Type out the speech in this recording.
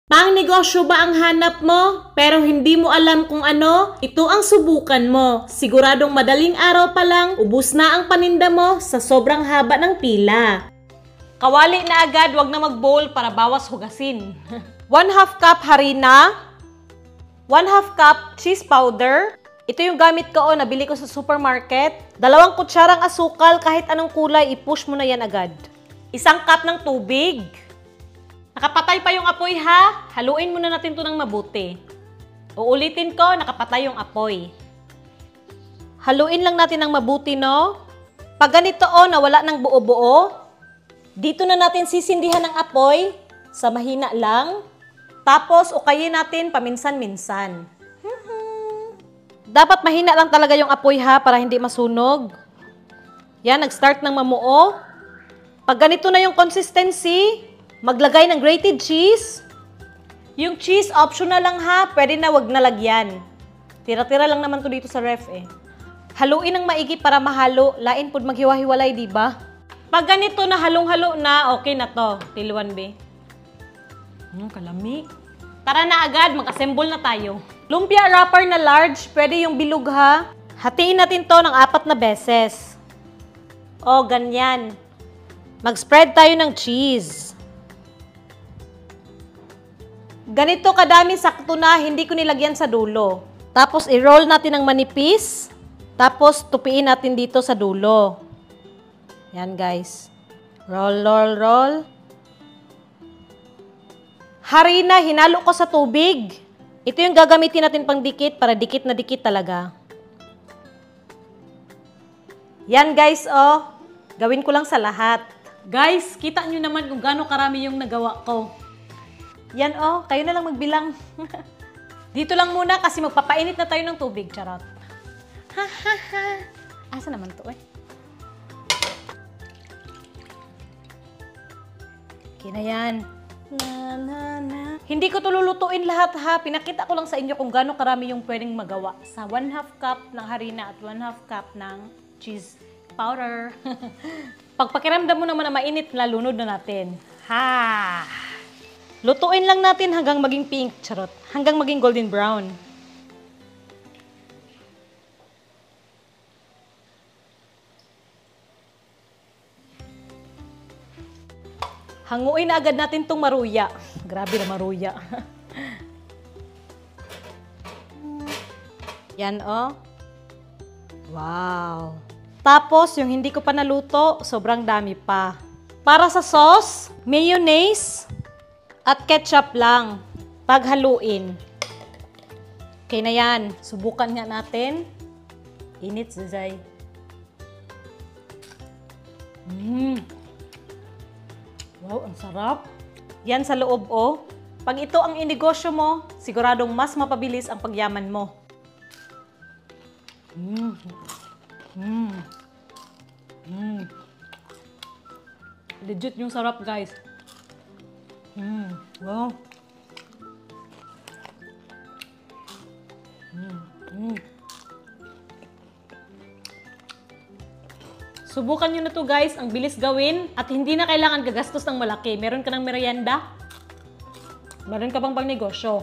Pang negosyo ba ang hanap mo, pero hindi mo alam kung ano? Ito ang subukan mo. Siguradong madaling araw pa lang, ubus na ang paninda mo sa sobrang haba ng pila. Kawali na agad, wag na mag-bowl para bawas hugasin. 1/2 cup harina, 1/2 cup cheese powder. Ito yung gamit ko nabili ko sa supermarket. 2 kutsarang asukal, kahit anong kulay, i-push mo na yan agad. 1 cup ng tubig. Nakapatay pa yung apoy ha. Haluin muna natin to ng mabuti. Uulitin ko, nakapatay yung apoy. Haluin lang natin ng mabuti, no? Pag ganito na wala ng buo-buo, dito na natin sisindihan ng apoy sa mahina lang. Tapos, ukayin natin paminsan-minsan. Dapat mahina lang talaga yung apoy ha, para hindi masunog. Yan, nag-start ng mamuo. Pag ganito na yung consistency, maglagay ng grated cheese. Yung cheese, optional lang ha. Pwede na, wag na lagyan. Tira-tira lang naman to dito sa ref eh. Haluin ng maigi para mahalo. Lain pod maghiwa-hiwalay, diba? Pag ganito na halong-halo na, okay na to. Tiluan, be. Kalami. Tara na agad, mag-assemble na tayo. Lumpia wrapper na large, pwede yung bilog ha. Hatiin natin to ng 4 na beses. O, ganyan. Mag-spread tayo ng cheese. Ganito kadami, sakto na, hindi ko nilagyan sa dulo. Tapos i-roll natin ng manipis. Tapos tupiin natin dito sa dulo. Yan guys. Roll, roll, roll. Harina, hinalo ko sa tubig. Ito yung gagamitin natin pang dikit para dikit na dikit talaga. Yan guys, gawin ko lang sa lahat. Guys, kita nyo naman kung gaano karami yung nagawa ko. Yan kayo na lang magbilang. Dito lang muna kasi magpapainit na tayo ng tubig, charot. Asa naman to Okay na yan. Hindi ko to lulutuin lahat ha. Pinakita ko lang sa inyo kung gaano karami yung pwedeng magawa sa 1/2 cup ng harina at 1/2 cup ng cheese powder. Pag pakiramdam mo naman na mainit, lalunod na natin. Lutuin lang natin hanggang maging pink, charot. Hanggang maging golden brown. Hanguin na agad natin tong maruya. Grabe na maruya. Yan Wow. Tapos, yung hindi ko pa naluto, sobrang dami pa. Para sa sauce, mayonnaise at ketchup lang. Paghaluin. Okay na yan. Subukan nga natin. Init, Zuzay. Wow, ang sarap. Yan sa loob, Pag ito ang inegosyo mo, siguradong mas mapabilis ang pagyaman mo. Legit yung sarap, guys. Wow. Subukan nyo na to guys, ang bilis gawin at hindi na kailangan gagastos ng malaki. Meron ka ng merienda, meron ka pang pangnegosyo.